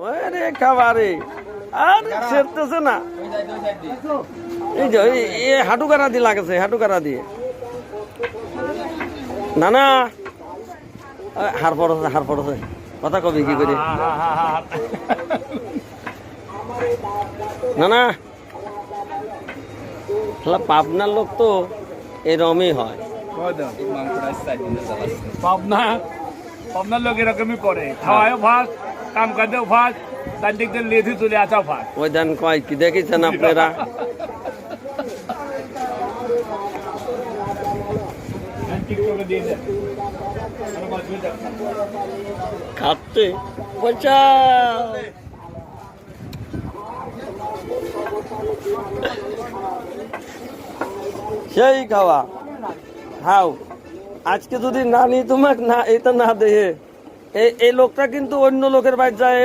আরে খাবারে আর ছেড়তেছে না। এই যে হাঁটু কারা দিয়ে লাগেছে, হাঁটু কারা দিয়ে না না হার পড়ছে কথা কবি কি করে না না পাবনার লোক তো এরকমই হয়। পাবনার লোক এরকমই করে, খাওয়ায় ভাত, কাম কাজেও ভাত, তার দিক দিয়ে লেধি তুলে আসাও ভাত। ওই দেন কয় কি দেখেছেন আপনারা? খাচ্ছে পয়সা সেই খাওয়া খাও। আজকে যদি না নি তোমাকে না এটা না দেহে এই লোকটা কিন্তু অন্য লোকের বাড়ি যায়।